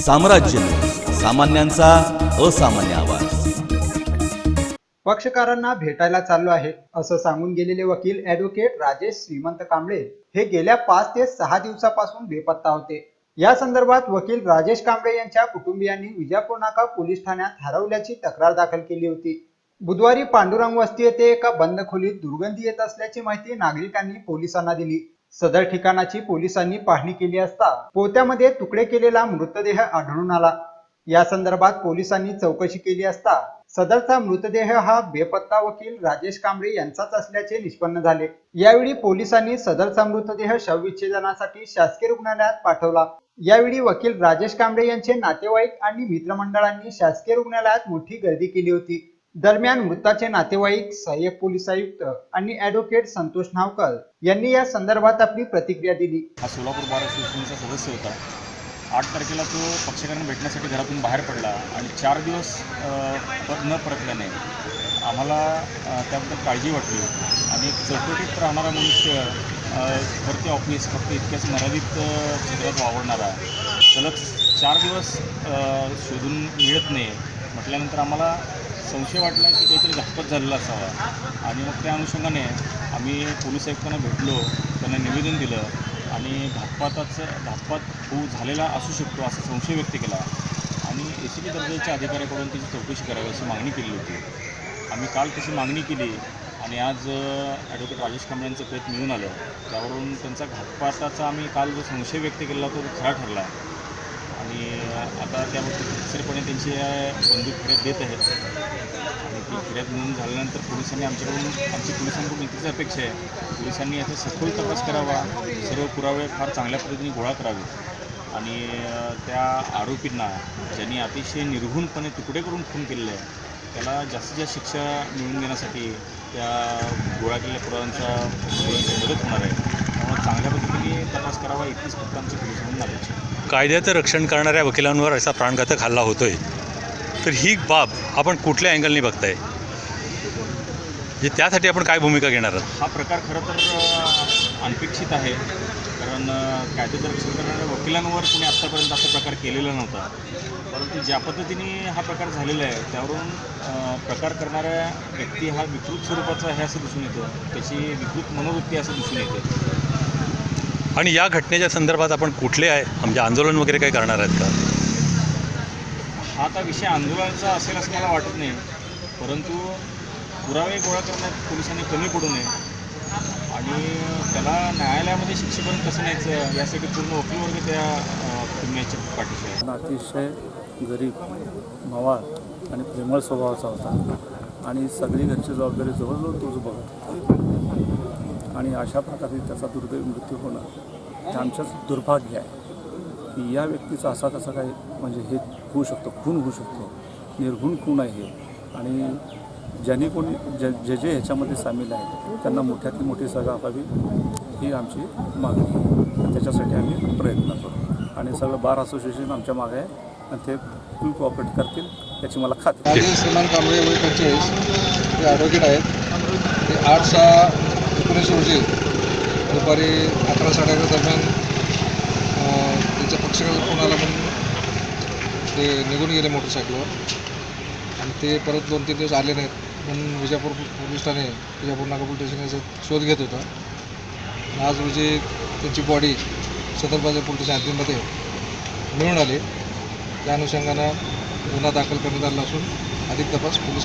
साम्राज्य न्यूज, सामान्यांचा असामान्य आवाज। पक्षकारांना भेटायला चाललो आहे असं सांगून गेलेले वकील ॲडव्होकेट राजेश श्रीमंत कांबळे हे गेल्या 5 ते 6 दिवसापासून बेपत्ता होते। या संदर्भात वकील राजेश कांबळे यांच्या कुटुंबियांनी विजापूर नाका पोलीस ठाण्यात हरवल्याची तक्रार दाखल केली होती। बुधवारी पांडुरंग वस्ती येथे एका बंद खोलीत दुर्गंधी येत असल्याची माहिती नागरिकांनी पोलिसांना दिली। सदर ठिकाणाची पोलिसांनी पाहणी केली असता पोत्यामध्ये तुकडे केलेला मृतदेह आढळून आला। या संदर्भात पोलिसांनी चौकशी केली असता सदरचा मृतदेह हा बेपत्ता वकील राजेश कांबळे यांचाच असल्याचे निष्पन्न झाले। यावेळी पोलिसांनी सदरचा मृतदेह शवविच्छेदनासाठी शासकीय रुग्णालयात पाठवला। यावेळी वकील राजेश कांबळे यांचे नातेवाईक आणि मित्रमंडळांनी शासकीय रुग्णालयात मोठी गर्दी केली होती। दरम्यान मृताचे नातेवाईक, सहाय्यक पोलीस आयुक्त आणि ॲडव्होकेट संतोष नावकर यांनी या संदर्भात आपली प्रतिक्रिया दिली। हा सोलापूर बार असोसिएशनचा सदस्य होता। 8 तारखेला तो पक्षकारांना भेटण्यासाठी घरातून बाहेर पडला आणि 4 दिवस न परतल्याने आम्हाला त्याबद्दल काळजी वाटली आणि एक चौकटीत राहणारा मनुष्य भरती ऑफिस फक्त इतक्याच मर्यादित क्षेत्रात वावरणारा सलग 4 दिवस शोधून मिळत नाही म्हटल्यानंतर आम्हाला संशय वाटला की काहीतरी घटस्फोट झालेला असावा आणि मग त्या अनुषंगाने आम्ही पोलीस आयुक्तांना भेटलो, त्यांना निवेदन दिलं आणि घातपात होऊ झालेला असू शकतो असा संशय व्यक्त केला आणि ACP दर्जाच्या अधिकाऱ्याकडून त्याची चौकशी करावी अशी मागणी केली होती। आम्ही काल तशी मागणी केली आणि आज ॲडव्होकेट राजेश कांबळे यांचं प्रयत्न मिळून आलं। त्यावरून त्यांचा घातपाताचा आम्ही काल जो संशय व्यक्त केला तो खरा ठरला आणि आता त्याबद्दल दुसरेपणे त्यांची बंधूक फिर्याद देत आहेत आणि ती फिर्याद नोंद झाल्यानंतर पोलिसांनी आमची पोलिसांकडून इतकीच अपेक्षा आहे, पोलिसांनी याचा सखोल तपास करावा, सर्व पुरावे फार चांगल्या पद्धतीने गोळा करावेत आणि त्या आरोपींना ज्यांनी अतिशय निर्घृणपणे तुकडे करून खून केलेलं आहे त्याला जास्तीत जास्त शिक्षा मिळवून देण्यासाठी त्या गोळा केलेल्या पुराव्यांचा मदत होणार आहे। त्यामुळे चांगल्या पद्धतीने तपास करावा इतकीच फक्त आमची पोलिसांना अपेक्षा आहे। कायद्याचं रक्षण करणाऱ्या वकिलांवर असा प्राणघातक हल्ला होतोय, तर ही बाब आपण कुठल्या अँगलनी बघताय? म्हणजे त्यासाठी आपण काय भूमिका घेणार आहात? हा प्रकार खरं तर अनपेक्षित आहे, कारण कायद्याचं रक्षण करणाऱ्या वकिलांवर कोणी आत्तापर्यंत असा प्रकार केलेला नव्हता। परंतु ज्या पद्धतीने हा प्रकार झालेला आहे त्यावरून प्रकार करणाऱ्या व्यक्ती हा विकृत स्वरूपाचा आहे असं दिसून येतं, त्याची विकृत मनोवृत्ती असं दिसून येते। आणि या घटनेच्या संदर्भात आपण कुठले आहे म्हणजे आंदोलन वगैरे काही करणार आहेत का? हा आता विषय आंदोलनाचा असेल असं मला वाटत नाही, परंतु पुरावे गोळा करण्यात पोलिसांनी कमी पडू नये आणि त्याला न्यायालयामध्ये शिक्षेपर्यंत कसं न्यायचं यासाठी पूर्ण वकीलवर्ग त्या कुटुंबियांच्या पाठीशी आहे। अतिशय गरीब, मवाळ आणि प्रेमळ स्वभावाचा होता आणि सगळी घरची जबाबदारी जवळजवळ तोच बघत आणि अशा प्रकारे त्याचा दुर्दैवी मृत्यू होणं हे आमच्याच दुर्भाग्य आहे की या व्यक्तीचा असा कसा काय म्हणजे हे होऊ शकतो, खून होऊ शकतो, निर्घृण खून आहे हे आणि ज्यांनी कोणी जे ह्याच्यामध्ये सामील आहे त्यांना मोठ्यातली मोठी सजा व्हावी ही आमची मागणी आहे। त्याच्यासाठी आम्ही प्रयत्न करू आणि सगळं बार असोसिएशन आमच्या मागे आहे आणि ते फुल कोऑपरेट करतील याची मला खात्री आहे। राजेश श्रीमंत कांबळे वय 45 ते ॲडव्होकेट आहेत। ते 8/6/19 रोजी दुपारी 11:30 दरम्यान त्यांच्या पक्षकाचा फोन आला म्हणून ते निघून गेले मोटरसायकलवर आणि ते परत 2-3 दिवस आले नाहीत म्हणून विजापूर पोलीस ठाणे, विजापूर नाका पोलीस स्टेशन याचा शोध घेत होता। आज रोजी त्यांची बॉडी सदर बाजार पोलीस स्टेशन हद्दीमध्ये मिळून आली। त्या अनुषंगानं गुन्हा दाखल करण्यात आला असून अधिक तपास पोलीस